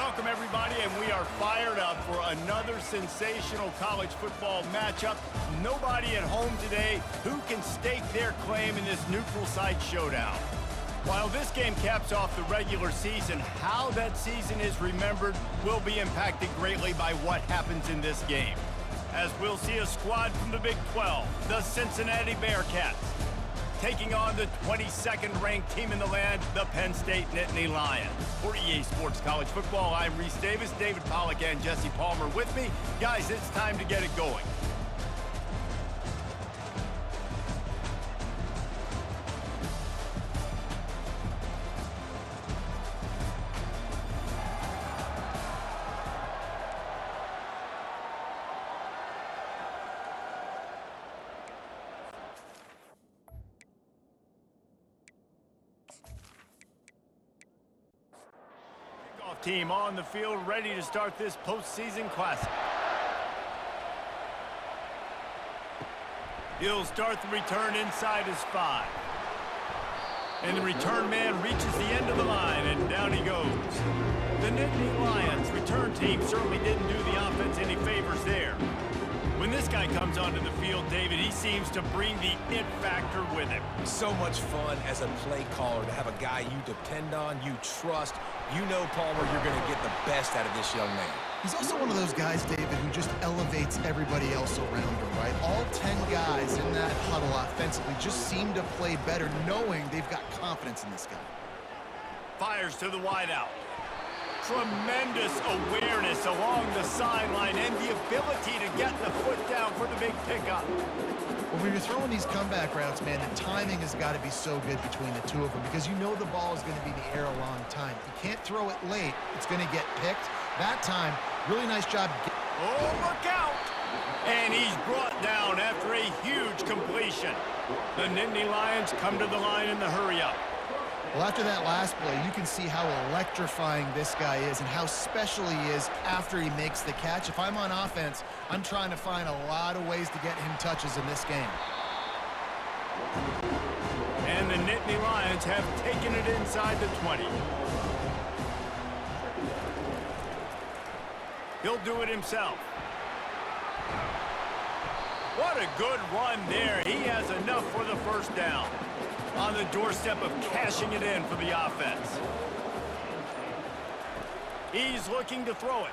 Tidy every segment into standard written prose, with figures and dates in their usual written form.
Welcome, everybody, and we are fired up for another sensational college football matchup. Nobody at home today who can stake their claim in this neutral site showdown. While this game caps off the regular season, how that season is remembered will be impacted greatly by what happens in this game. As we'll see a squad from the Big 12, the Cincinnati Bearcats, taking on the 22nd ranked team in the land, the Penn State Nittany Lions. For EA Sports College Football, I'm Reese Davis, David Pollack, and Jesse Palmer with me. Guys, it's time to get it going. Team on the field, ready to start this postseason classic. He'll start the return inside his 5. And the return man reaches the end of the line, and down he goes. The Nittany Lions return team certainly didn't do the offense any favors there. When this guy comes onto the field, David, he seems to bring the it factor with him. So much fun as a play caller to have a guy you depend on, you trust. You know, Palmer, you're going to get the best out of this young man. He's also one of those guys, David, who just elevates everybody else around him, right? All 10 guys in that huddle offensively just seem to play better knowing they've got confidence in this guy. Fires to the wideout. Tremendous awareness along the sideline and the ability to get the foot down for the big pickup. Well, when you're throwing these comeback routes, man, the timing has got to be so good between the two of them because you know the ball is going to be in the air a long time. You can't throw it late. It's going to get picked. That time, really nice job. Oh, look out! And he's brought down after a huge completion. The Nittany Lions come to the line in the hurry-up. Well, after that last play, you can see how electrifying this guy is and how special he is after he makes the catch. If I'm on offense, I'm trying to find a lot of ways to get him touches in this game. And the Nittany Lions have taken it inside the 20. He'll do it himself. What a good run there. He has enough for the first down. On the doorstep of cashing it in for the offense. He's looking to throw it.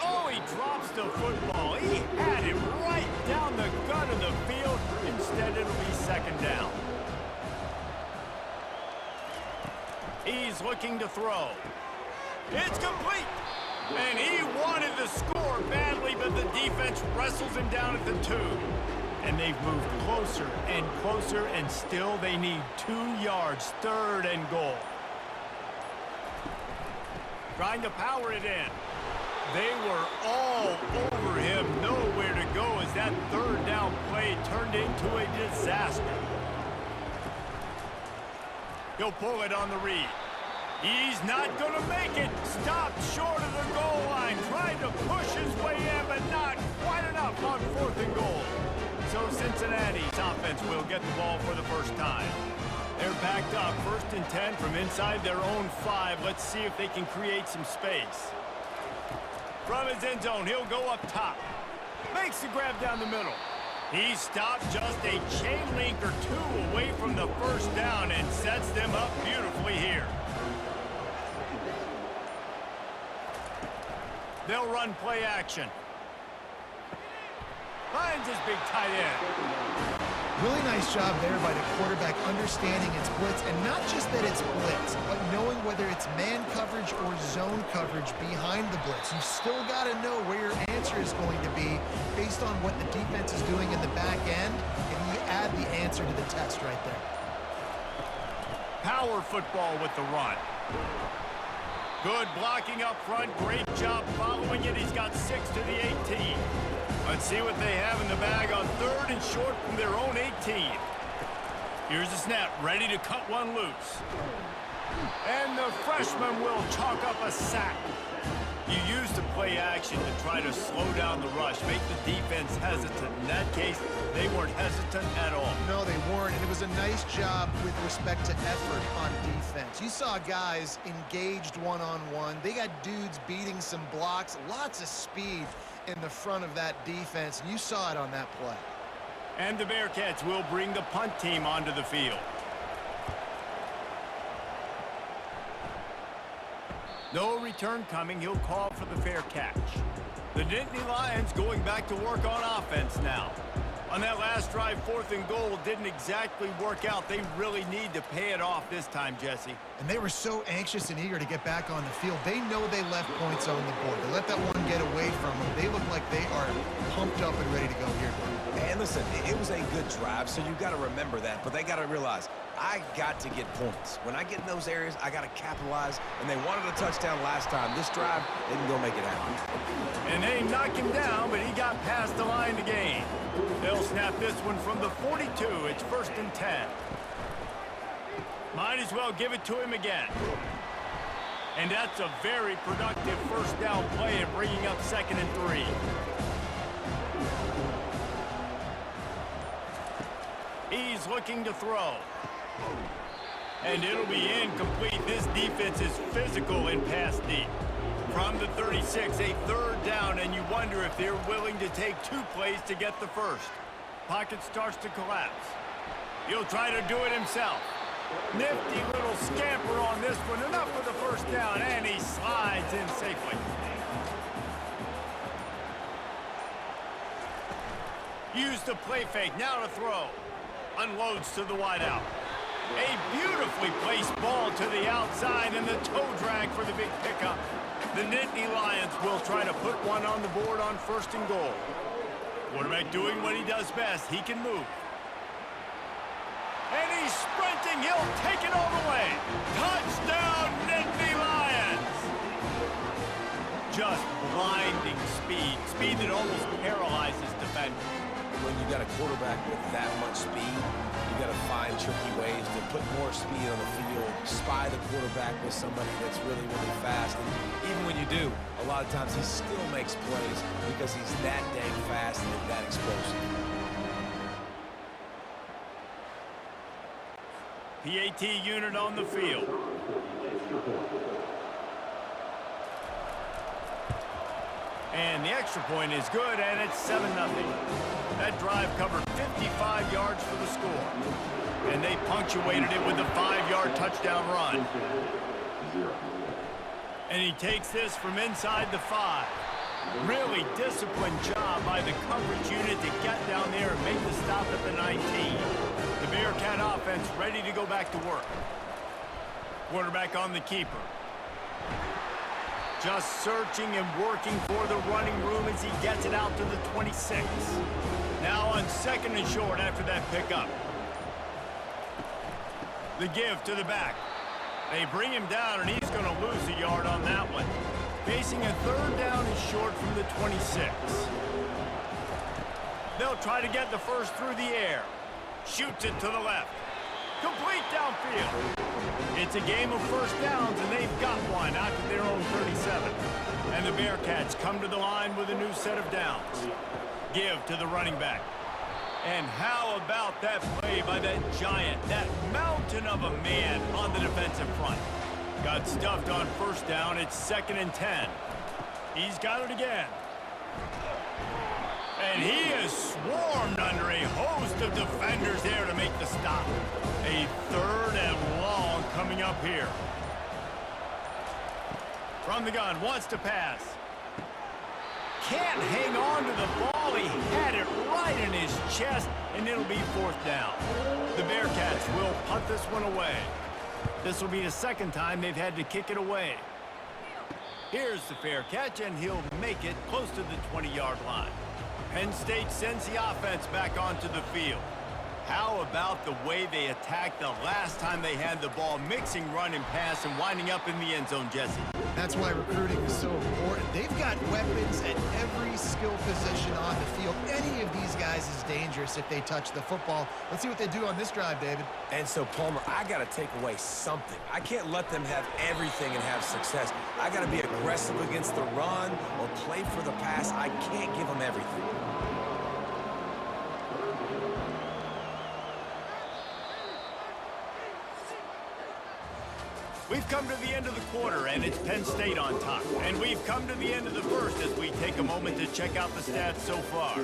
Oh, he drops the football. He had him right down the gut of the field. Instead, it'll be second down. He's looking to throw. It's complete. And he wanted the score badly, but the defense wrestles him down at the 2. And they've moved closer and closer, and still they need 2 yards, 3rd and goal. Trying to power it in. They were all over him, nowhere to go as that 3rd down play turned into a disaster. He'll pull it on the read. He's not going to make it. Stopped short of the goal line. Tried to push his way in, but not quite enough on 4th and goal. So Cincinnati's offense will get the ball for the first time. They're backed up 1st and 10 from inside their own 5. Let's see if they can create some space. From his end zone, he'll go up top. Makes the grab down the middle. He stopped just a chain link or 2 away from the first down and sets them up beautifully here. They'll run play action. Finds his big tight end. Really nice job there by the quarterback understanding it's blitz, and not just that it's blitz, but knowing whether it's man coverage or zone coverage behind the blitz. You've still got to know where your answer is going to be based on what the defense is doing in the back end, and you add the answer to the test right there. Power football with the run. Good blocking up front. Great job following it. He's got 6 to the 18. Let's see what they have in the bag on 3rd and short from their own 18. Here's the snap, ready to cut one loose. And the freshman will chalk up a sack. You use the play action to try to slow down the rush, make the defense hesitant. In that case, they weren't hesitant at all. No, they weren't, and it was a nice job with respect to effort on defense. You saw guys engaged one-on-one. They got dudes beating some blocks, lots of speed in the front of that defense, and you saw it on that play. And the Bearcats will bring the punt team onto the field. No return coming. He'll call for the fair catch. The Nittany Lions going back to work on offense now. On that last drive, 4th and goal didn't exactly work out. They really need to pay it off this time, Jesse. And they were so anxious and eager to get back on the field. They know they left points on the board. They let that one get away from them. They look like they are pumped up and ready to go here, Dave. And listen, it was a good drive, so you've got to remember that. But they got to realize, I got to get points. When I get in those areas, I got to capitalize. And they wanted a touchdown last time. This drive, they can go make it happen. And they knocked him down, but he got past the line to gain. They'll snap this one from the 42. It's 1st and 10. Might as well give it to him again. And that's a very productive first down play and bringing up 2nd and 3. He's looking to throw. And it'll be incomplete. This defense is physical in pass deep. From the 36, a 3rd down, and you wonder if they're willing to take 2 plays to get the first. Pocket starts to collapse. He'll try to do it himself. Nifty little scamper on this one. Enough for the first down, and he slides in safely. Use the play fake. Now to throw. Unloads to the wideout. A beautifully placed ball to the outside, and the toe drag for the big pickup. The Nittany Lions will try to put one on the board on 1st and goal. Quarterback doing what he does best. He can move. And he's sprinting. He'll take it all the way. Touchdown, Nittany Lions! Just blinding speed. Speed that almost paralyzes defenders. When you got a quarterback with that much speed, you got to find tricky ways to put more speed on the field, spy the quarterback with somebody that's really, really fast. And even when you do, a lot of times he still makes plays because he's that dang fast and that explosive. PAT unit on the field. And the extra point is good, and it's 7-0. That drive covered 55 yards for the score. And they punctuated it with a 5-yard touchdown run. And he takes this from inside the 5. Really disciplined job by the coverage unit to get down there and make the stop at the 19. The Bearcat offense ready to go back to work. Quarterback on the keeper. Just searching and working for the running room as he gets it out to the 26. Now on 2nd and short after that pickup. The give to the back. They bring him down, and he's going to lose a yard on that one. Facing a 3rd down and short from the 26. They'll try to get the first through the air. Shoots it to the left. Complete downfield. It's a game of first downs, and they've got one out to their own 37. And the Bearcats come to the line with a new set of downs. Give to the running back. And how about that play by that giant, that mountain of a man on the defensive front? Got stuffed on first down. It's 2nd and 10. He's got it again. And he is swarmed under a host of defenders there to make the stop. A 3rd and long coming up here. From the gun, wants to pass. Can't hang on to the ball. He had it right in his chest, and it'll be 4th down. The Bearcats will punt this one away. This will be the 2nd time they've had to kick it away. Here's the fair catch, and he'll make it close to the 20-yard line. Penn State sends the offense back onto the field. How about the way they attacked the last time they had the ball, mixing run and pass and winding up in the end zone, Jesse? That's why recruiting is so important. They've got weapons at every skill position on the field. Any of these guys guys is dangerous if they touch the football. Let's see what they do on this drive, David. And so, Palmer, I got to take away something. I can't let them have everything and have success. I got to be aggressive against the run or play for the pass. I can't give them everything. We've come to the end of the quarter, and it's Penn State on top. And we've come to the end of the first as we take a moment to check out the stats so far.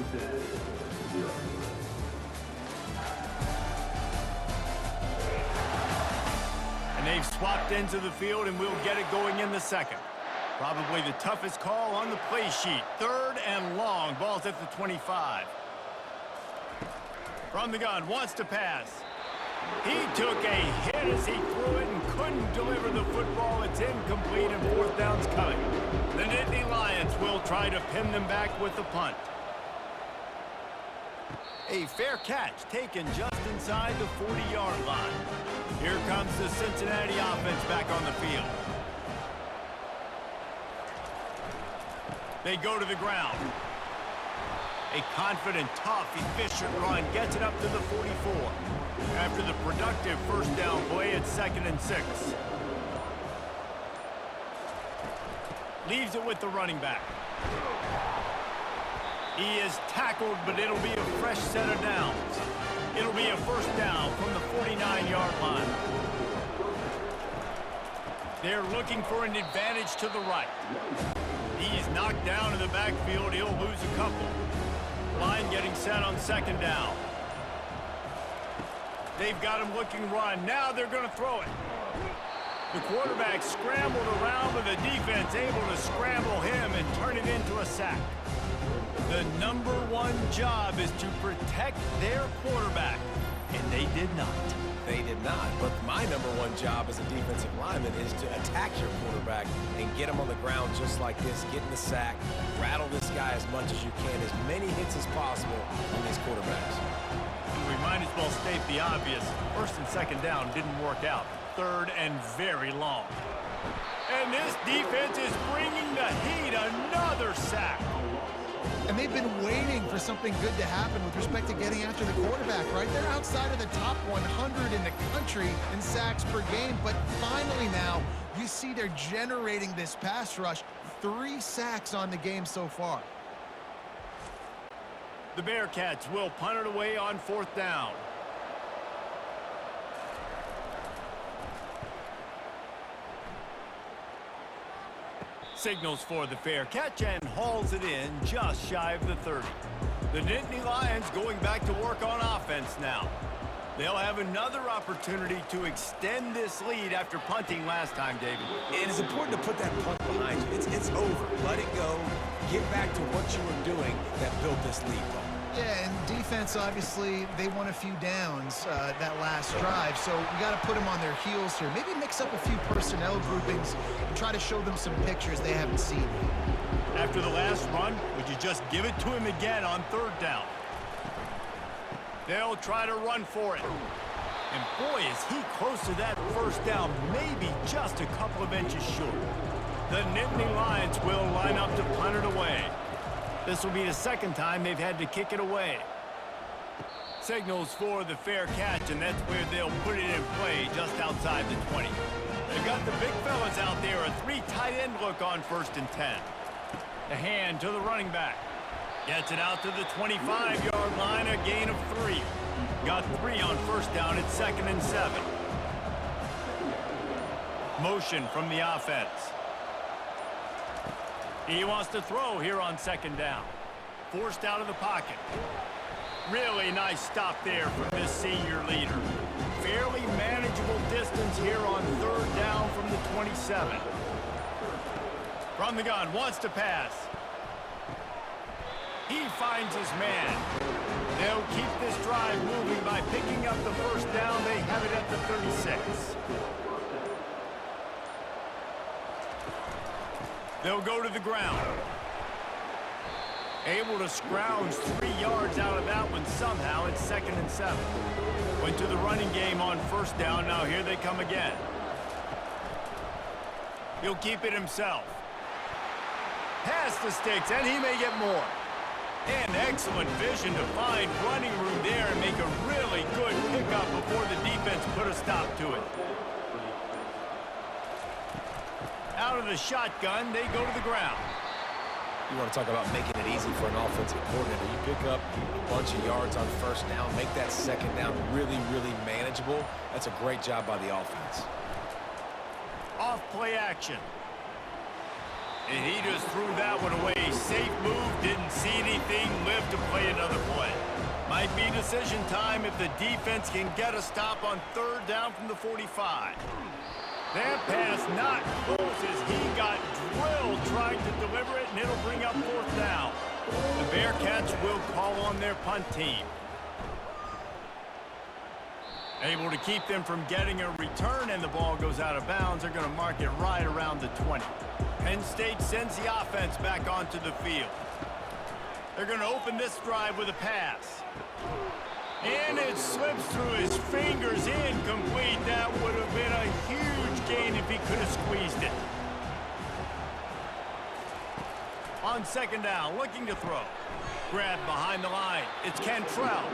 And they've swapped into the field, and we'll get it going in the second. Probably the toughest call on the play sheet. 3rd and long. Ball's at the 25. From the gun, wants to pass. He took a hit as he threw it and couldn't deliver the football. It's incomplete and 4th down's coming. The Nittany Lions will try to pin them back with the punt. A fair catch taken just inside the 40-yard line. Here comes the Cincinnati offense back on the field. They go to the ground. A confident, tough, efficient run gets it up to the 44. After the productive first down play, it's 2nd and 6. Leaves it with the running back. He is tackled, but it'll be a fresh set of downs. It'll be a first down from the 49-yard line. They're looking for an advantage to the right. He's knocked down in the backfield. He'll lose a couple. Line getting set on 2nd down. They've got him looking run. Now they're going to throw it. The quarterback scrambled around, but the defense able to scramble him and turn it into a sack. The number one job is to protect their quarterback, and they did not. They did not, but my number one job as a defensive lineman is to attack your quarterback and get him on the ground just like this, get in the sack, rattle this guy as much as you can, as many hits as possible on these quarterbacks. We might as well state the obvious. 1st and 2nd down didn't work out. 3rd and very long. And this defense is bringing the heat. Another sack. And they've been waiting for something good to happen with respect to getting after the quarterback, right? They're outside of the top 100 in the country in sacks per game, but finally now you see they're generating this pass rush. 3 sacks on the game so far. The Bearcats will punt it away on 4th down. Signals for the fair catch and hauls it in just shy of the 30. The Nittany Lions going back to work on offense now. They'll have another opportunity to extend this lead after punting last time, David. It is important to put that punt behind you. It's over. Let it go. Get back to what you were doing that built this lead. Yeah, and defense, obviously, they won a few downs that last drive, so we got to put them on their heels here. Maybe mix up a few personnel groupings and try to show them some pictures they haven't seen. After the last run, would you just give it to him again on 3rd down? They'll try to run for it. And boy, is he close to that first down, maybe just a couple of inches short. The Nittany Lions will line up to punt it away. This will be the 2nd time they've had to kick it away. Signals for the fair catch, and that's where they'll put it in play just outside the 20. They've got the big fellas out there, a 3 tight end look on 1st and 10. The hand to the running back. Gets it out to the 25-yard line, a gain of 3. Got 3 on 1st down, it's 2nd and 7. Motion from the offense. He wants to throw here on 2nd down. Forced out of the pocket. Really nice stop there from this senior leader. Fairly manageable distance here on 3rd down from the 27. From the gun, wants to pass. He finds his man. They'll keep this drive moving by picking up the first down. They have it at the 36. They'll go to the ground. Able to scrounge 3 yards out of that one somehow. It's 2nd and 7. Went to the running game on 1st down. Now here they come again. He'll keep it himself. Pass the sticks, and he may get more. And Excellent vision to find running room there and make a really good pickup before the defense put a stop to it. Out of the shotgun, they go to the ground. You want to talk about making it easy for an offensive coordinator. You pick up a bunch of yards on first down, make that second down really, really manageable. That's a great job by the offense. Off play action. And he just threw that one away. Safe move, didn't see anything, lived to play another play. Might be decision time if the defense can get a stop on third down from the 45. That pass not close as he got drilled trying to deliver it, and it'll bring up fourth down. The Bearcats will call on their punt team. Able to keep them from getting a return, and the ball goes out of bounds. They're going to mark it right around the 20. Penn State sends the offense back onto the field. They're going to open this drive with a pass. And it slips through his fingers, incomplete. That would have been a huge gain if he could have squeezed it. On second down, looking to throw. Grabbed behind the line. It's Cantrell.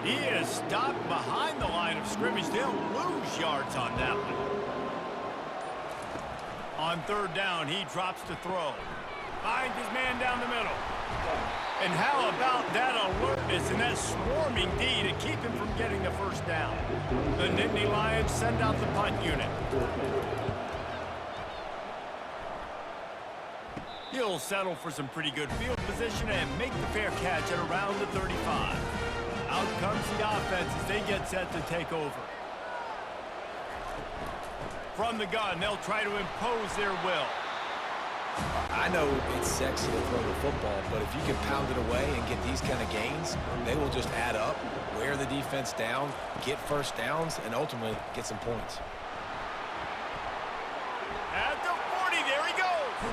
He is stopped behind the line of scrimmage. They'll lose yards on that one. On third down, he drops to throw. Finds his man down the middle. And how about that alertness and that swarming D to keep him from getting the first down? The Nittany Lions send out the punt unit. He'll settle for some pretty good field position and make the fair catch at around the 35. Out comes the offense as they get set to take over. From the gun, they'll try to impose their will. I know it's sexy to throw the football, but if you can pound it away and get these kind of gains, they will just add up, wear the defense down, get first downs, and ultimately get some points. At the 40, there he goes.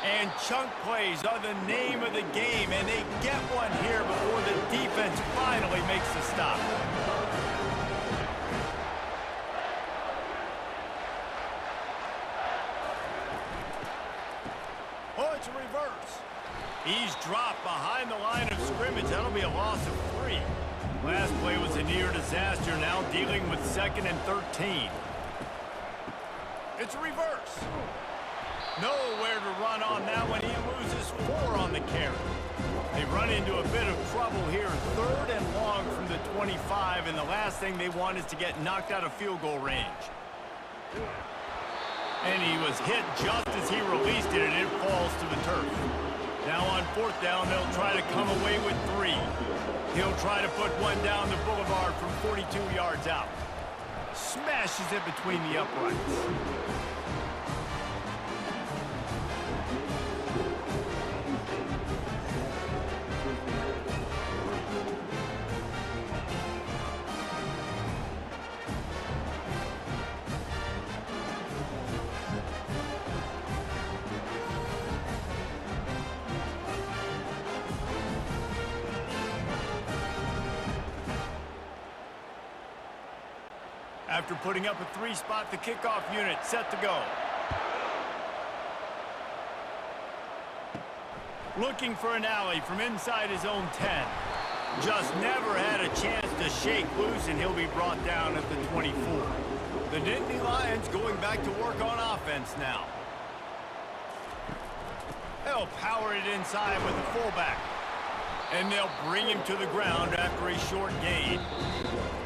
And chunk plays are the name of the game, and they get one here before the defense finally makes the stop. Oh, it's a reverse. He's dropped behind the line of scrimmage. That'll be a loss of 3. Last play was a near disaster, now dealing with 2nd and 13. It's a reverse. Nowhere to run on that one. He loses 4 on the carry. They run into a bit of trouble here. 3rd and long from the 25, and the last thing they want is to get knocked out of field goal range. And he was hit just as he released it, and it falls to the turf. Now on 4th down, they'll try to come away with 3. He'll try to put one down the boulevard from 42 yards out. Smashes it between the uprights. After putting up a 3-spot, the kickoff unit set to go. Looking for an alley from inside his own 10. Just never had a chance to shake loose, and he'll be brought down at the 24. The Nittany Lions going back to work on offense now. They'll power it inside with the fullback. And they'll bring him to the ground after a short gain.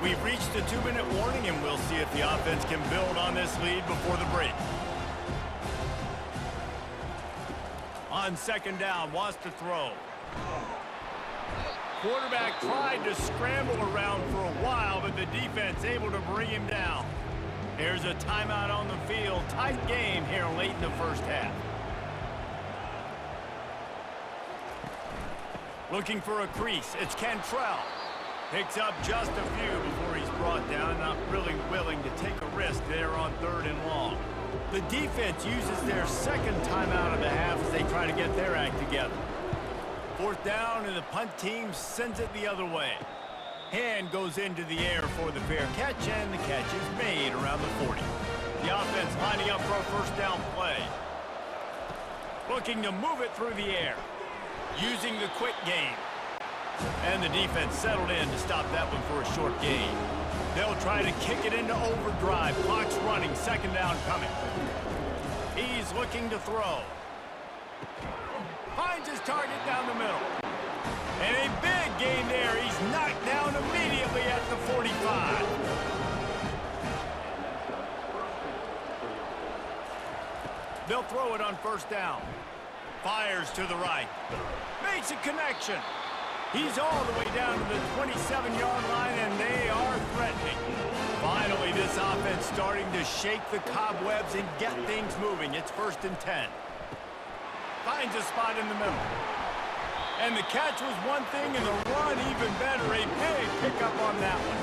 We've reached the 2-minute warning, and we'll see if the offense can build on this lead before the break. On second down, wants to throw. Quarterback tried to scramble around for a while, but the defense able to bring him down. There's a timeout on the field. Tight game here late in the first half. Looking for a crease. It's Cantrell. Picks up just a few before he's brought down. Not really willing to take a risk there on 3rd and long. The defense uses their 2nd timeout of the half as they try to get their act together. 4th down, and the punt team sends it the other way. Hand goes into the air for the fair catch, and the catch is made around the 40. The offense lining up for a first down play. Looking to move it through the air. using the quick game. And the defense settled in to stop that one for a short gain. They'll try to kick it into overdrive. Clock's running. Second down coming. He's looking to throw. Finds his target down the middle. And a big gain there. He's knocked down immediately at the 45. They'll throw it on first down. Fires to the right. Makes a connection. He's all the way down to the 27-yard line, and they are threatening. Finally, this offense starting to shake the cobwebs and get things moving. It's 1st and 10. Finds a spot in the middle. And the catch was one thing, and the run even better. A big pickup on that one.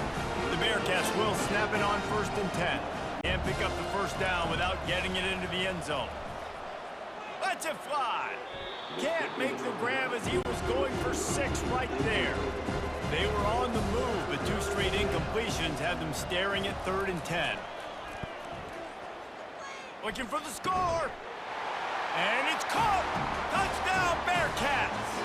The Bearcats will snap it on 1st and 10. And pick up the first down without getting it into the end zone. Lets it fly. Can't make the grab as he was going for 6 right there. They were on the move, but 2 straight incompletions had them staring at 3rd and 10. Looking for the score. And it's caught. Touchdown, Bearcats.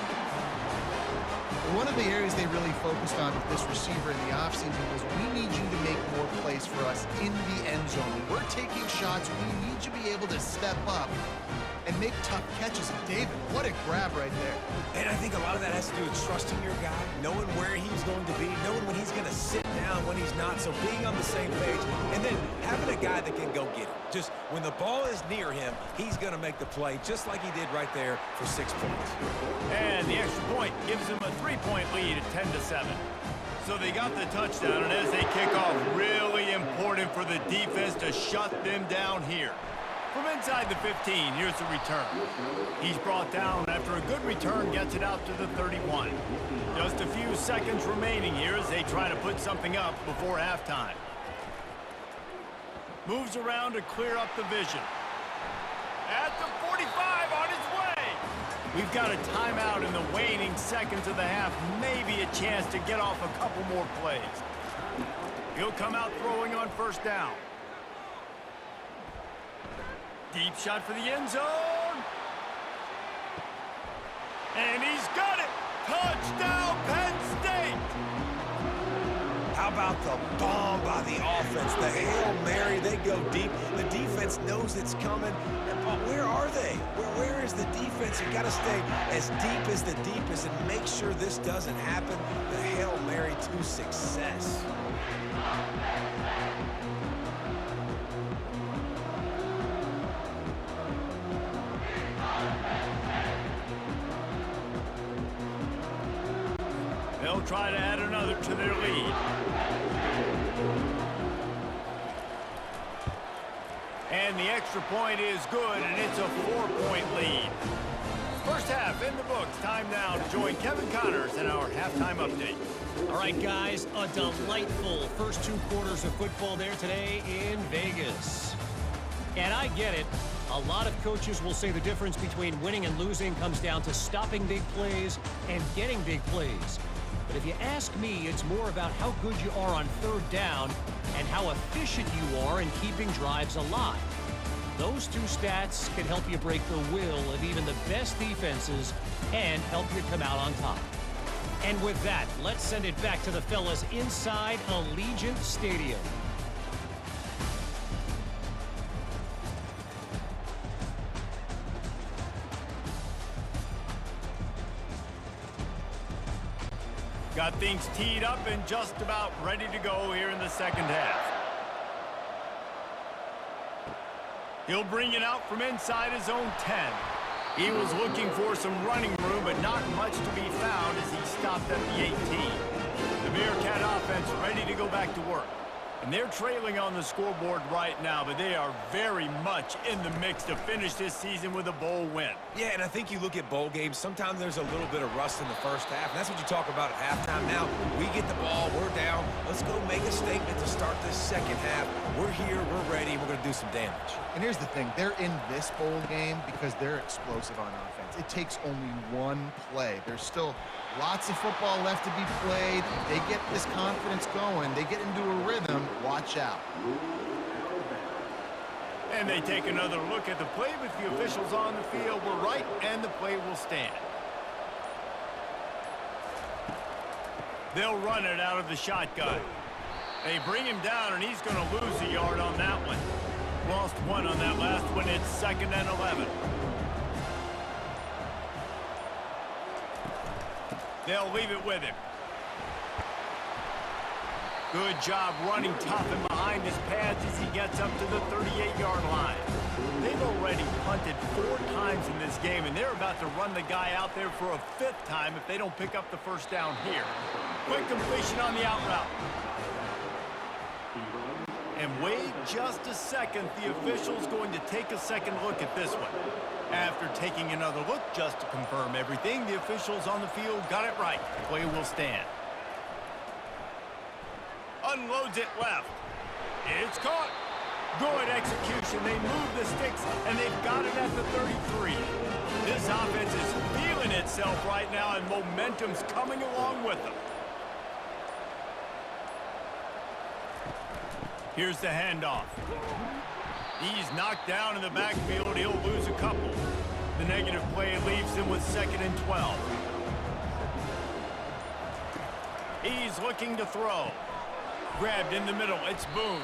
One of the areas they really focused on with this receiver in the offseason was we need you to make more plays for us in the end zone. When we're taking shots, we need you to be able to step up and make tough catches. David, what a grab right there. And I think a lot of that has to do with trusting your guy, knowing where he's going to be, knowing when he's going to sit down, when he's not, so being on the same page, and then having a guy that can go get it. Just when the ball is near him, he's going to make the play just like he did right there for 6 points. And the extra point gives him a 3-point lead at 10-7. So they got the touchdown, and as they kick off, really important for the defense to shut them down here. From inside the 15, here's the return. He's brought down after a good return, gets it out to the 31. Just a few seconds remaining here as they try to put something up before halftime. Moves around to clear up the vision. At the 45 on his way. We've got a timeout in the waning seconds of the half. Maybe a chance to get off a couple more plays. He'll come out throwing on first down. Deep shot for the end zone. And he's got it. Touchdown, Penn State. How about the bomb by the offense? The Hail Mary, they go deep. The defense knows it's coming. But where are they? Where is the defense? You got to stay as deep as the deepest and make sure this doesn't happen. The Hail Mary to success. They'll try to add another to their lead. And the extra point is good, and it's a 4-point lead. First half in the books. Time now to join Kevin Connors in our halftime update. All right, guys, a delightful first 2 quarters of football there today in Vegas. And I get it. A lot of coaches will say the difference between winning and losing comes down to stopping big plays and getting big plays. But if you ask me, it's more about how good you are on 3rd down and how efficient you are in keeping drives alive. Those 2 stats can help you break the will of even the best defenses and help you come out on top. And with that, let's send it back to the fellas inside Allegiant Stadium. Got things teed up and just about ready to go here in the second half. He'll bring it out from inside his own 10. He was looking for some running room, but not much to be found as he stopped at the 18. The Bearcat offense ready to go back to work. And they're trailing on the scoreboard right now, but they are very much in the mix to finish this season with a bowl win. Yeah, and I think you look at bowl games, sometimes there's a little bit of rust in the first half, and that's what you talk about at halftime. Now, we get the ball, we're down. Let's go make a statement to start this second half. We're here, we're ready, we're going to do some damage. And here's the thing. They're in this bowl game because they're explosive on offense. It takes only one play. There's still lots of football left to be played. If they get this confidence going, they get into a rhythm, watch out. And they take another look at the play, but the officials on the field were right, and the play will stand. They'll run it out of the shotgun. They bring him down, and he's going to lose a yard on that one. Lost one on that last one. It's 2nd and 11. They'll leave it with him. Good job running tough and behind his pads as he gets up to the 38-yard line. They've already punted 4 times in this game, and they're about to run the guy out there for a 5th time if they don't pick up the first down here. Quick completion on the out route. And wait just a second. The official's going to take a second look at this one. After taking another look just to confirm everything, the officials on the field got it right. The play will stand. Unloads it left. It's caught. Good execution. They move the sticks, and they've got it at the 33. This offense is feeling itself right now, and momentum's coming along with them. Here's the handoff. He's knocked down in the backfield. He'll lose a couple. The negative play leaves him with 2nd and 12. He's looking to throw. Grabbed in the middle. It's Boone.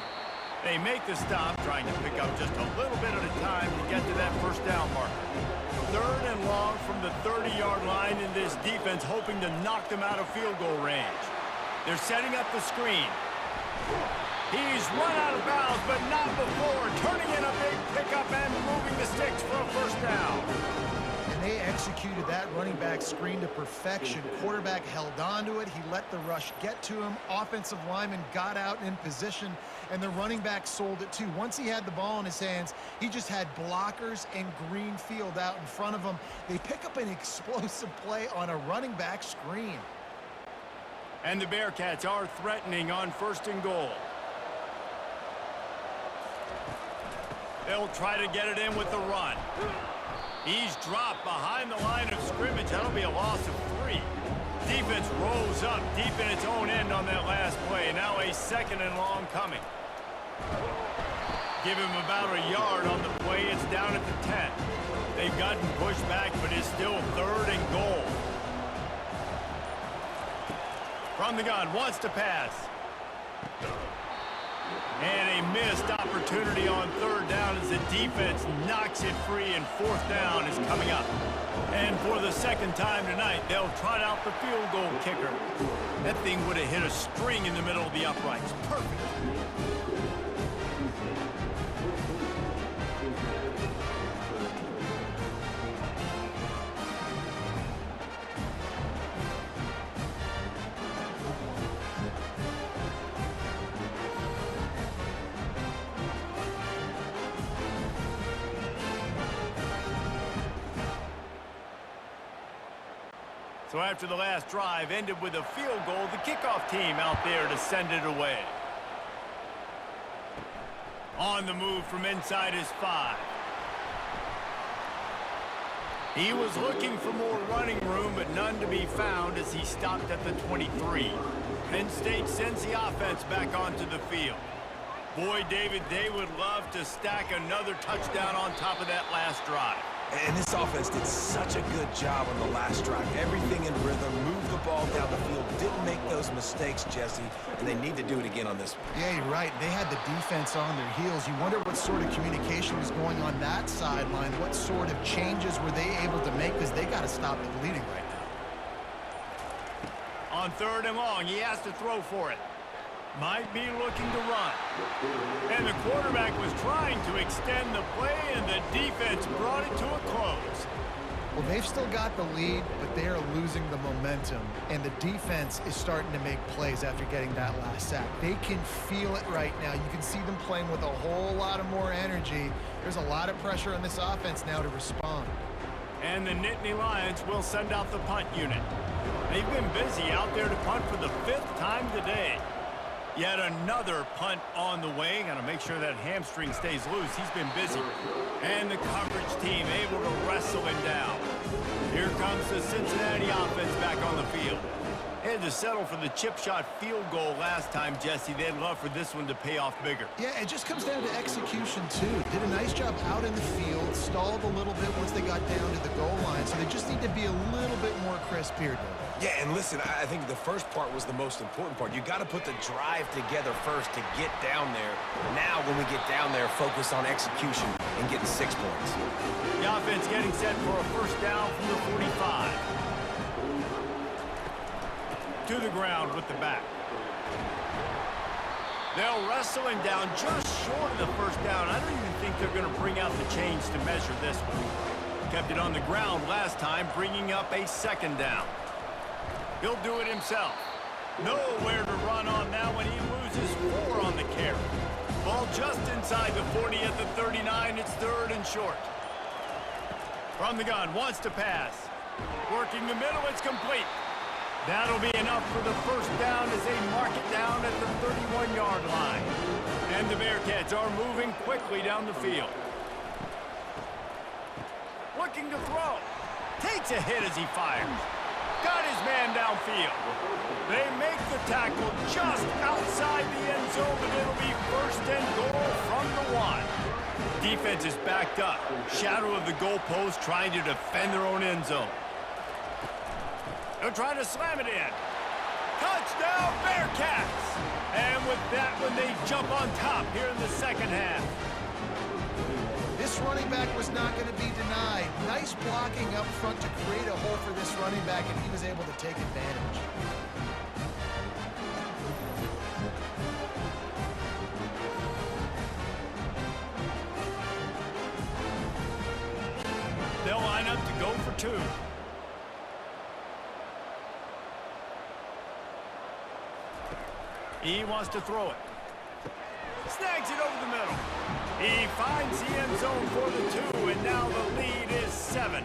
They make the stop, trying to pick up just a little bit at a time to get to that first down marker. 3rd and long from the 30-yard line, in this defense hoping to knock them out of field goal range. They're setting up the screen. He's run out of bounds, but not before. Turning in a big pickup and moving the sticks for a first down. And they executed that running back screen to perfection. Quarterback held on to it. He let the rush get to him. Offensive lineman got out in position, and the running back sold it too. Once he had the ball in his hands, he just had blockers and green field out in front of him. They pick up an explosive play on a running back screen. And the Bearcats are threatening on 1st and goal. They'll try to get it in with the run. He's dropped behind the line of scrimmage. That'll be a loss of 3. Defense rolls up deep in its own end on that last play. Now a 2nd and long coming. Give him about a yard on the play. It's down at the 10. They've gotten pushed back, but it's still 3rd and goal. From the gun, wants to pass. And a missed opportunity on 3rd down as the defense knocks it free, and 4th down is coming up. And for the 2nd time tonight, they'll trot out the field goal kicker. That thing would have hit a string in the middle of the uprights. Perfect. So after the last drive ended with a field goal, the kickoff team out there to send it away. On the move from inside his 5. He was looking for more running room, but none to be found as he stopped at the 23. Penn State sends the offense back onto the field. Boy, David, they would love to stack another touchdown on top of that last drive. And this offense did such a good job on the last drive. Everything in rhythm, moved the ball down the field, didn't make those mistakes, Jesse, and they need to do it again on this one. Yeah, you're right. They had the defense on their heels. You wonder what sort of communication was going on that sideline. What sort of changes were they able to make, because they got to stop the bleeding right now. On 3rd and long, he has to throw for it. Might be looking to run. And the quarterback was trying to extend the play, and the defense brought it to a close. Well, they've still got the lead, but they are losing the momentum, and the defense is starting to make plays after getting that last sack. They can feel it right now. You can see them playing with a whole lot of more energy. There's a lot of pressure on this offense now to respond. And the Nittany Lions will send out the punt unit. They've been busy out there to punt for the 5th time today. Yet another punt on the way. Got to make sure that hamstring stays loose. He's been busy. And the coverage team able to wrestle him down. Here comes the Cincinnati offense back on the field. They had to settle for the chip shot field goal last time, Jesse. They'd love for this one to pay off bigger. Yeah, it just comes down to execution, too. Did a nice job out in the field, stalled a little bit once they got down to the goal line, so they just need to be a little bit more crisp here, David. Yeah, and listen, I think the first part was the most important part. You got to put the drive together first to get down there. Now, when we get down there, focus on execution and getting 6 points. The offense getting set for a first down from the 45. To the ground with the back. They'll wrestle him down just short of the first down. I don't even think they're going to bring out the chains to measure this one. Kept it on the ground last time, bringing up a second down. He'll do it himself. Nowhere to run on now when he loses 4 on the carry. Ball just inside the 40 at the 39. It's 3rd and short. From the gun, wants to pass. Working the middle, it's complete. That'll be enough for the first down as they mark it down at the 31-yard line. And the Bearcats are moving quickly down the field. Looking to throw. Takes a hit as he fires. Got his man downfield. They make the tackle just outside the end zone, but it'll be 1st and goal from the 1. Defense is backed up. Shadow of the goalpost trying to defend their own end zone. They're trying to slam it in. Touchdown, Bearcats! And with that one, they jump on top here in the second half. This running back was not going to be denied. Nice blocking up front to create a hole for this running back, and he was able to take advantage. They'll line up to go for 2. He wants to throw it. Snags it over the middle. He finds the end zone for the 2, and now the lead is 7.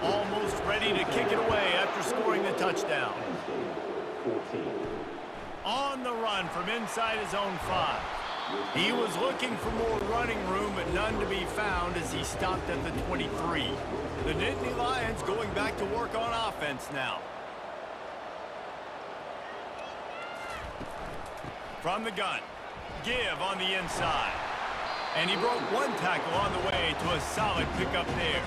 Almost ready to kick it away after scoring the touchdown. On the run from inside his own 5. He was looking for more running room, but none to be found as he stopped at the 23. The Nittany Lions going back to work on offense now. From the gun. Give on the inside. And he broke 1 tackle on the way to a solid pickup there.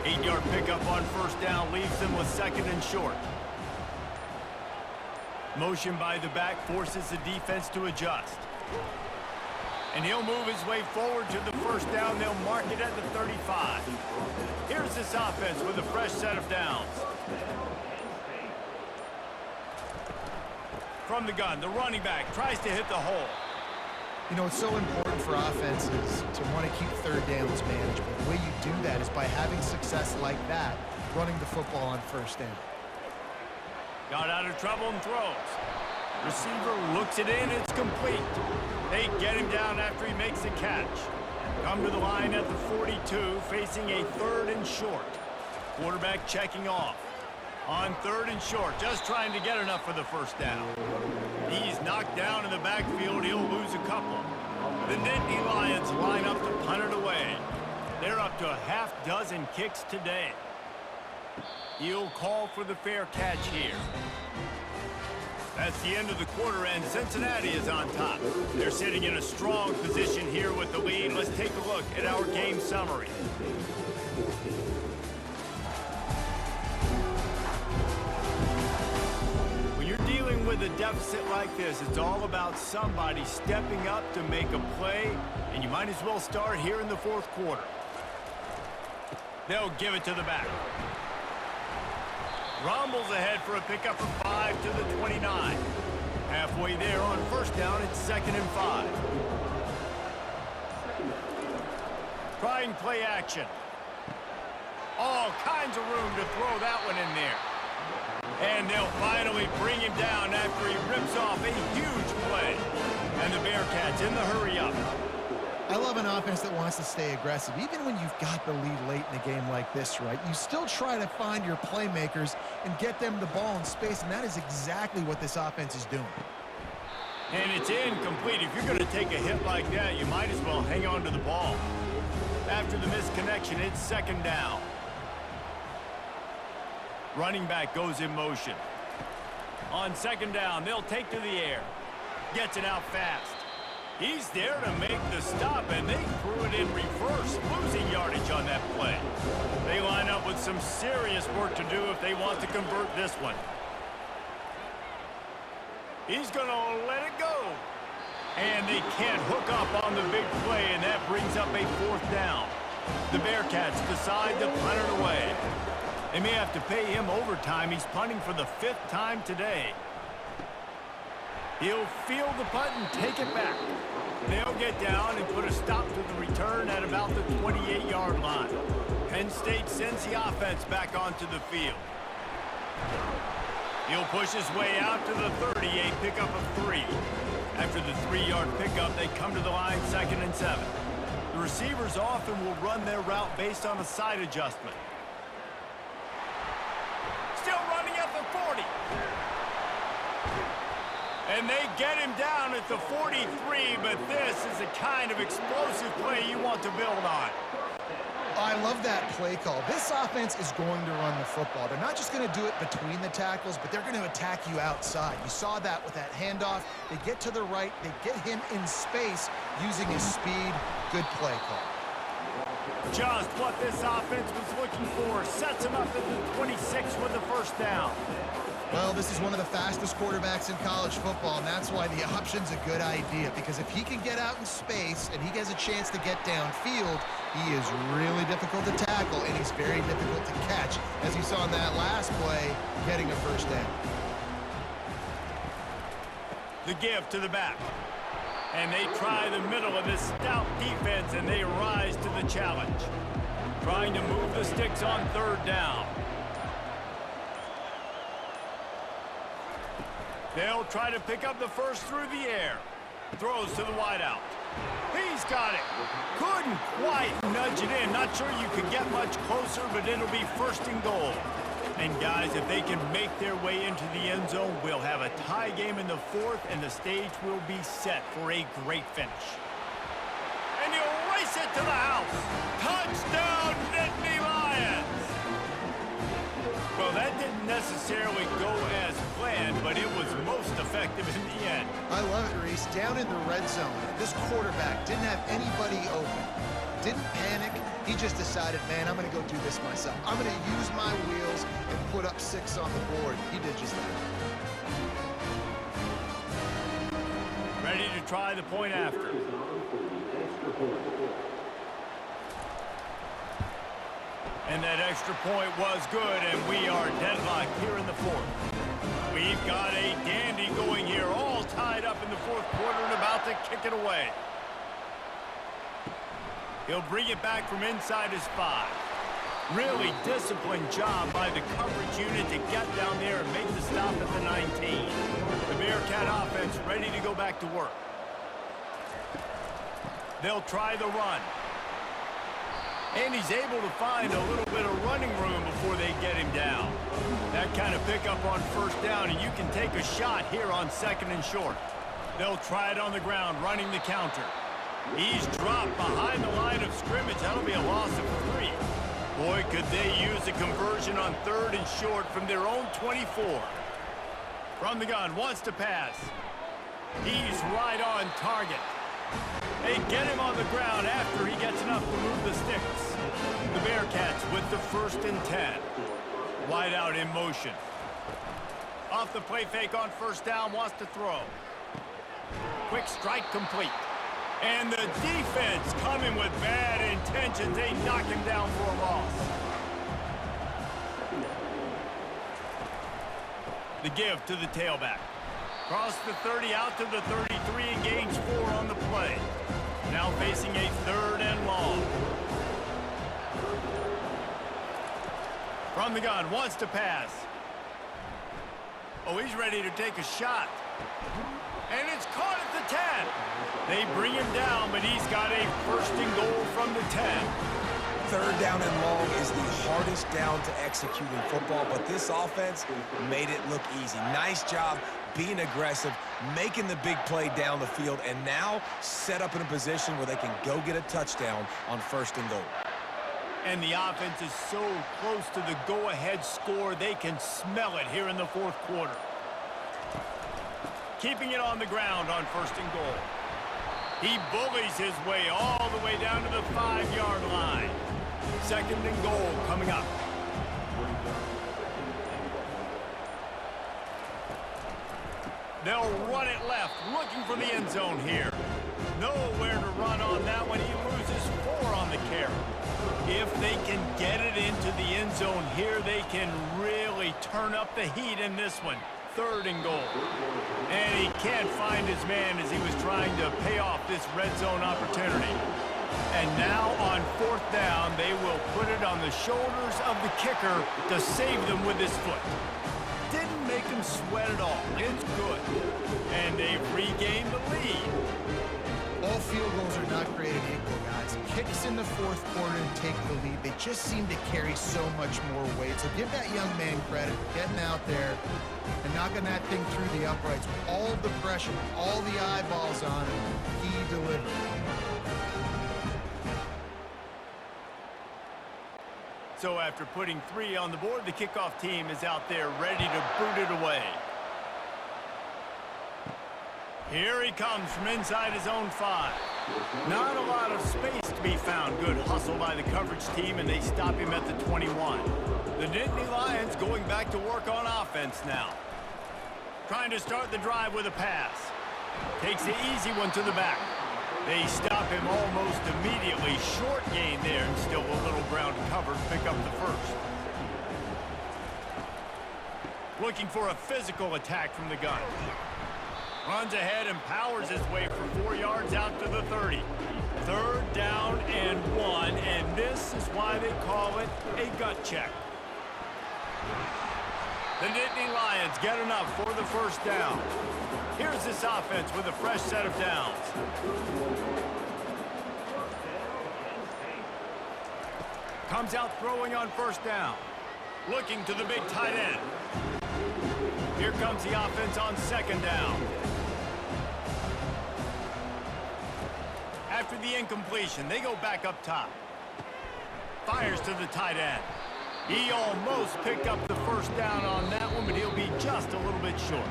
8-yard pickup on first down leaves them with 2nd and short. Motion by the back forces the defense to adjust. And he'll move his way forward to the first down. They'll mark it at the 35. Here's this offense with a fresh set of downs. From the gun, the running back tries to hit the hole. You know, it's so important for offenses to want to keep 3rd downs manageable. The way you do that is by having success like that, running the football on first down. Got out of trouble and throws. Receiver looks it in, it's complete. They get him down after he makes the catch. Come to the line at the 42, facing a 3rd and short. Quarterback checking off. On 3rd and short, just trying to get enough for the first down. He's knocked down in the backfield. He'll lose a couple. The Nittany Lions line up to punt it away. They're up to a half-dozen kicks today. He'll call for the fair catch here. That's the end of the quarter, and Cincinnati is on top. They're sitting in a strong position here with the lead. Let's take a look at our game summary. With a deficit like this, it's all about somebody stepping up to make a play, and you might as well start here in the 4th quarter. They'll give it to the back. Rumbles ahead for a pickup of 5 to the 29. Halfway there on first down, it's 2nd and 5. Trying play action. All kinds of room to throw that one in there. And they'll finally bring him down after he rips off a huge play. And the Bearcats in the hurry-up. I love an offense that wants to stay aggressive. Even when you've got the lead late in a game like this, right, you still try to find your playmakers and get them the ball in space, and that is exactly what this offense is doing. And it's incomplete. If you're going to take a hit like that, you might as well hang on to the ball. After the misconnection, it's 2nd down. Running back goes in motion. On 2nd down, they'll take to the air. Gets it out fast. He's there to make the stop, and they threw it in reverse, losing yardage on that play. They line up with some serious work to do if they want to convert this one. He's going to let it go. And they can't hook up on the big play, and that brings up a 4th down. The Bearcats decide to punt it away. They may have to pay him overtime. He's punting for the 5th time today. He'll field the punt and take it back. They'll get down and put a stop to the return at about the 28-yard line. Penn State sends the offense back onto the field. He'll push his way out to the 30, a pickup of 3. After the 3-yard pickup, they come to the line 2nd and 7. The receivers often will run their route based on a side adjustment. Still running at the 40. And they get him down at the 43, but this is the kind of explosive play you want to build on. I love that play call. This offense is going to run the football. They're not just going to do it between the tackles, but they're going to attack you outside. You saw that with that handoff. They get to the right. They get him in space using his speed. Good play call. Just what this offense was looking for. Sets him up at the 26 with the 1st down. Well, this is one of the fastest quarterbacks in college football, and that's why the option's a good idea, because if he can get out in space and he has a chance to get downfield, he is really difficult to tackle, and he's very difficult to catch, as you saw in that last play, getting a 1st down. The give to the back. And they try the middle of this stout defense, and they rise to the challenge. Trying to move the sticks on 3rd down. They'll try to pick up the 1st through the air. Throws to the wideout. He's got it. Couldn't quite nudge it in. Not sure you could get much closer, but it'll be 1st and goal. And guys, if they can make their way into the end zone, we'll have a tie game in the 4th, and the stage will be set for a great finish. And he'll race it to the house. Touchdown, Nittany Lions! Well, that didn't necessarily go as planned, but it was most effective in the end. I love it, Reese. Down in the red zone, this quarterback didn't have anybody open. Didn't panic. He just decided, man, I'm going to go do this myself. I'm going to use my wheels and put up 6 on the board. He did just that. Ready to try the point after. And that extra point was good, and we are deadlocked here in the 4th. We've got a dandy going here, all tied up in the 4th quarter and about to kick it away. He'll bring it back from inside his 5. Really disciplined job by the coverage unit to get down there and make the stop at the 19. The Bearcat offense ready to go back to work. They'll try the run. And he's able to find a little bit of running room before they get him down. That kind of pickup on 1st down, and you can take a shot here on 2nd and short. They'll try it on the ground, running the counter. He's dropped behind the line of scrimmage. That'll be a loss of 3. Boy, could they use a conversion on 3rd and short from their own 24. From the gun, wants to pass. He's right on target. They get him on the ground after he gets enough to move the sticks. The Bearcats with the 1st and 10. Wide out in motion. Off the play fake on 1st down, wants to throw. Quick strike complete. And the defense coming with bad intentions. They knock him down for a loss. The give to the tailback. Cross the 30 out to the 33 and gains 4 on the play. Now facing a 3rd and long. From the gun, wants to pass. Oh, he's ready to take a shot. And it's caught at the 10. They bring him down, but he's got a 1st and goal from the 10. 3rd down and long is the hardest down to execute in football, but this offense made it look easy. Nice job being aggressive, making the big play down the field, and now set up in a position where they can go get a touchdown on 1st and goal. And the offense is so close to the go-ahead score, they can smell it here in the 4th quarter. Keeping it on the ground on 1st and goal. He bullies his way all the way down to the 5-yard line. 2nd and goal coming up. They'll run it left, looking for the end zone here. Nowhere to run on that one. He loses 4 on the carry. If they can get it into the end zone here, they can really turn up the heat in this one. 3rd and goal. And he can't find his man as he was trying to pay off this red zone opportunity. And now on 4th down, they will put it on the shoulders of the kicker to save them with his foot. Didn't make him sweat at all. It's good. And they've regained the lead. All field goals are not created equal, guys. Kicks in the 4th quarter and take the lead. They just seem to carry so much more weight. So give that young man credit for getting out there and knocking that thing through the uprights with all of the pressure, all the eyeballs on him. He delivered. So after putting 3 on the board, the kickoff team is out there ready to boot it away. Here he comes from inside his own 5. Not a lot of space to be found. Good hustle by the coverage team, and they stop him at the 21. The Nittany Lions going back to work on offense now. Trying to start the drive with a pass. Takes the easy one to the back. They stop him almost immediately. Short gain there, and still a little ground covered. Pick up the 1st. Looking for a physical attack from the gun. Runs ahead and powers his way for 4 yards out to the 30. 3rd down and 1, and this is why they call it a gut check. The Nittany Lions get enough for the 1st down. Here's this offense with a fresh set of downs. Comes out throwing on 1st down. Looking to the big tight end. Here comes the offense on 2nd down. After the incompletion, they go back up top. Fires to the tight end. He almost picked up the 1st down on that one, but he'll be just a little bit short.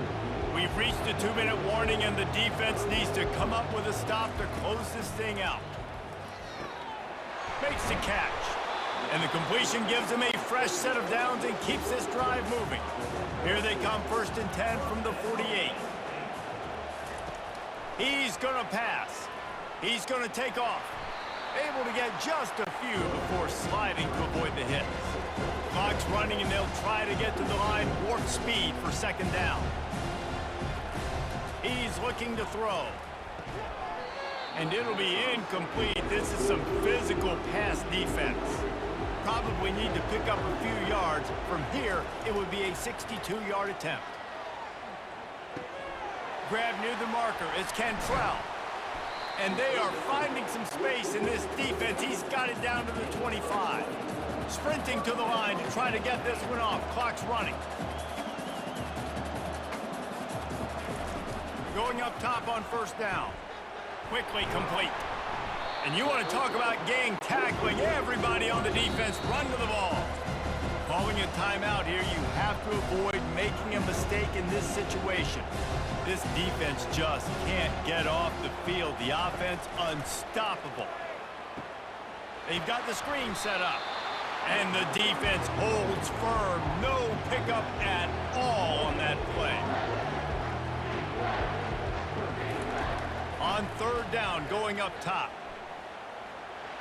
We've reached the 2-minute warning, and the defense needs to come up with a stop to close this thing out. Makes the catch. And the completion gives him a fresh set of downs and keeps this drive moving. Here they come, 1st and 10 from the 48. He's going to pass. He's going to take off. Able to get just a few before sliding to avoid the hits. Clock's running, and they'll try to get to the line warp speed for 2nd down. He's looking to throw. And it'll be incomplete. This is some physical pass defense. Probably need to pick up a few yards. From here, it would be a 62-yard attempt. Grab near the marker is Cantrell. And they are finding some space in this defense. He's got it down to the 25. Sprinting to the line to try to get this one off. Clock's running. Going up top on 1st down. Quickly complete. And you want to talk about gang tackling. Everybody on the defense run to the ball. Calling a timeout here. You have to avoid making a mistake in this situation. This defense just can't get off the field. The offense unstoppable. They've got the screen set up. And the defense holds firm. No pickup at all on that play. On 3rd down, going up top.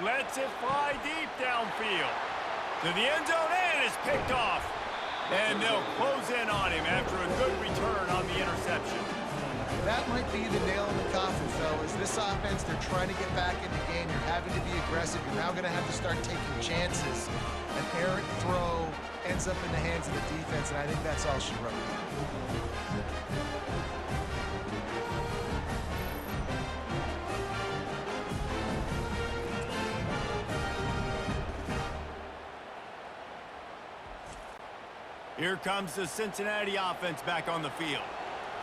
Lets it fly deep downfield. To the end zone, and it's picked off. And they'll close in on him after a good return on the interception. That might be the nail in the coffin, fellas. This offense, they're trying to get back in the game. You're having to be aggressive. You're now going to have to start taking chances. An errant throw ends up in the hands of the defense, and I think that's all she wrote. Here comes the Cincinnati offense back on the field.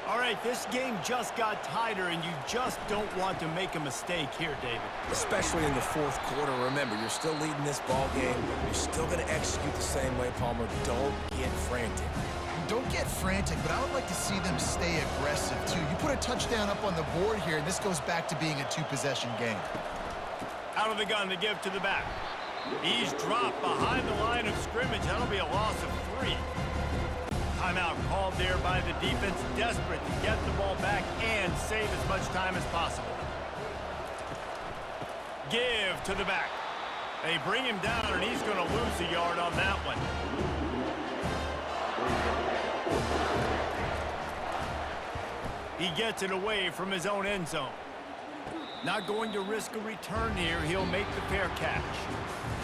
All right, this game just got tighter, and you just don't want to make a mistake here, David. Especially in the 4th quarter. Remember, you're still leading this ball game. You're still going to execute the same way, Palmer. Don't get frantic. Don't get frantic, but I would like to see them stay aggressive, too. You put a touchdown up on the board here, and this goes back to being a 2-possession game. Out of the gun to give to the back. He's dropped behind the line of scrimmage. That'll be a loss of 3. Timeout called there by the defense, desperate to get the ball back and save as much time as possible. Give to the back. They bring him down, and he's going to lose a yard on that one. He gets it away from his own end zone. Not going to risk a return here. He'll make the fair catch.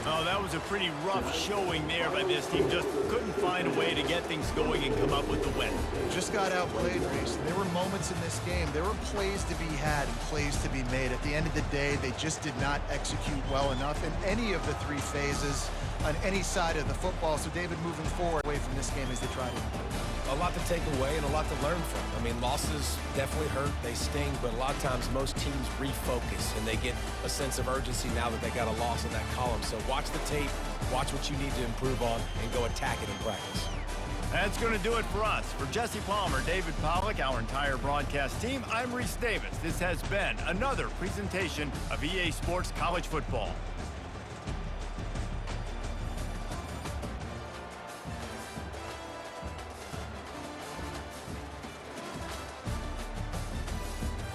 Oh, that was a pretty rough showing there by this team. Just couldn't find a way to get things going and come up with the win. Just got outplayed, Reese. There were moments in this game. There were plays to be had and plays to be made. At the end of the day, they just did not execute well enough in any of the three phases on any side of the football. So, David, moving forward away from this game as they try to improve. A lot to take away and a lot to learn from. I mean, losses definitely hurt, they sting, but a lot of times most teams refocus and they get a sense of urgency now that they got a loss in that column. So watch the tape, watch what you need to improve on, and go attack it in practice. That's going to do it for us. For Jesse Palmer, David Pollack, our entire broadcast team, I'm Reese Davis. This has been another presentation of EA Sports College Football.